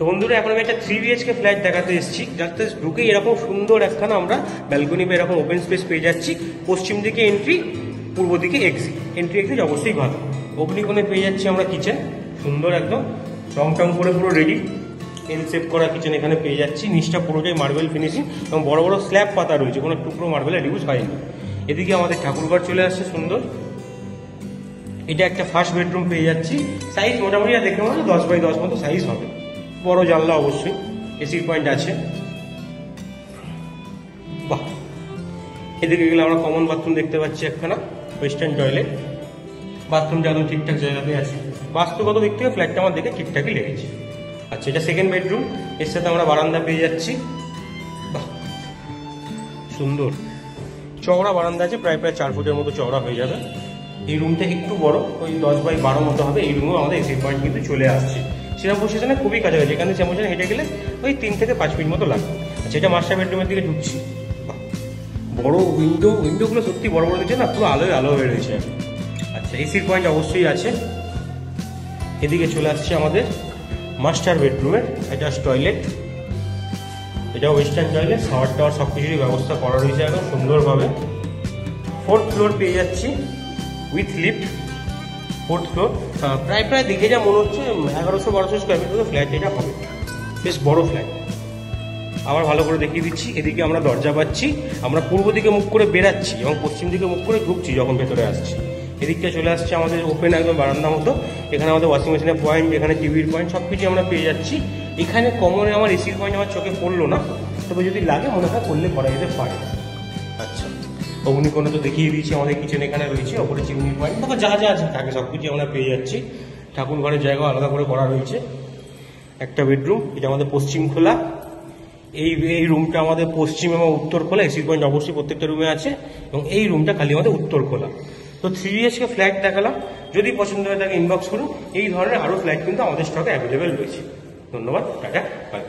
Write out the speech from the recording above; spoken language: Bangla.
তো বন্ধুরা এখন আমি একটা 3 BHK ফ্ল্যাট দেখাতে এসেছি, যাতে ঢুকে এরকম সুন্দর একখানা আমরা ব্যালকনি বা এরকম ওপেন স্পেস পেয়ে যাচ্ছি। পশ্চিম দিকে এন্ট্রি, পূর্ব দিকে এক্সিট। এন্ট্রি এক্সিট অবশ্যই ভালো। অগ্নিকোণে পেয়ে যাচ্ছি আমরা কিচেন, সুন্দর একদম রং টং করে পুরো রেডি এল সেপ করা কিচেন এখানে পেয়ে যাচ্ছি। নিচটা পুরোটাই মার্বেল ফিনিশিং এবং বড় বড় স্ল্যাব পাতা রয়েছে, কোনো টুকরো মার্বেলের ইউজ হয়নি। এদিকে আমাদের ঠাকুরঘর চলে আসছে সুন্দর। এটা একটা ফার্স্ট বেডরুম পেয়ে যাচ্ছি। সাইজ মোটামুটি দেখে মনে হয় 10x10 মতো সাইজ হবে। বড় জানলা অবশ্যই, এসির পয়েন্ট আছে। বাহ, এদিকে গেলে আমরা কমন বাথরুম দেখতে পাচ্ছি একখানা, ওয়েস্টার্ন টয়লেট। বাথরুমটা একদম ঠিকঠাক জায়গাতে আছে। বাস্তুগত দিক থেকে ফ্ল্যাটটা আমার দেখে ঠিকঠাকই লেগেছে। আচ্ছা, এটা সেকেন্ড বেডরুম, এর সাথে আমরা বারান্দা পেয়ে যাচ্ছি। বাহ, সুন্দর চওড়া বারান্দা আছে, প্রায় 4 ফুটের মতো চওড়া হয়ে যাবে। এই রুমটা একটু বড়, ওই 10x12 মতো হবে। এই রুমেও আমাদের এসি পয়েন্ট কিন্তু চলে আসছে। শ্রীরামপুর স্টেশনে খুবই কাছাকাছি, এখানে শ্রীরামপুর স্টেশনে হেঁটে গেলে ওই 3 থেকে 5 মিনিট মতো লাগবে। আচ্ছা, এটা মাস্টার বেডরুমের দিকে ঢুকছি। বড় উইন্ডোগুলো সত্যি বড় বড় দিচ্ছে না, পুরো আলোয় আলো হয়ে রয়েছে। আচ্ছা, এসির পয়েন্ট অবশ্যই আছে। এদিকে চলে আসছে আমাদের মাস্টার বেডরুমের অ্যাটাচ টয়লেট। এটা ওয়েস্টার্ন টয়লেট, শাওয়ার টাওয়ার সব কিছুরই ব্যবস্থা করা রয়েছে একদম সুন্দরভাবে। 4th ফ্লোর পেয়ে যাচ্ছি উইথ লিফট। 4th ফ্লোর প্রায় দেখে যা মনে হচ্ছে 1100-1200 স্কোয়ার ফিট মতো ফ্ল্যাট এটা হবে। বেশ বড় ফ্ল্যাট। আবার ভালো করে দেখিয়ে দিচ্ছি, এদিকে আমরা দরজা পাচ্ছি। আমরা পূর্ব দিকে মুখ করে বেরাচ্ছি এবং পশ্চিম দিকে মুখ করে ঢুকছি যখন ভেতরে আসছি। এদিকটা চলে আসছে আমাদের ওপেন একদম বারান্দা মতো। এখানে আমাদের ওয়াশিং মেশিনের পয়েন্ট, এখানে টিভির পয়েন্ট, সব কিছু আমরা পেয়ে যাচ্ছি। এখানে কমনে আমার এসির পয়েন্ট আমার চোখে পড়লো না, তবে যদি লাগে মনে হয় করলে করা যেতে পারে। আচ্ছা, অগ্নিকোণে তো দেখিয়ে দিয়েছি আমাদের কিচেন এখানে রয়েছে, ওপরে চিমনির পয়েন্ট, তবে যা যা আছে থাকে সব কিছু আমরা পেয়ে যাচ্ছি। ঠাকুর ঘরের জায়গা আলাদা করে করা রয়েছে। একটা বেডরুম, এটা আমাদের পশ্চিম খোলা। এই রুমটা আমাদের পশ্চিম এবং উত্তর খোলা। এসির পয়েন্ট অবশ্যই প্রত্যেকটা রুমে আছে এবং এই রুমটা খালি আমাদের উত্তর খোলা। তো 3 BHK ফ্ল্যাট দেখালাম। যদি পছন্দ হয় তাকে ইনবক্স করুন। এই ধরনের আরও ফ্ল্যাট কিন্তু আমাদের স্টকে অ্যাভেলেবেল রয়েছে। ধন্যবাদ, টাটা, বাই।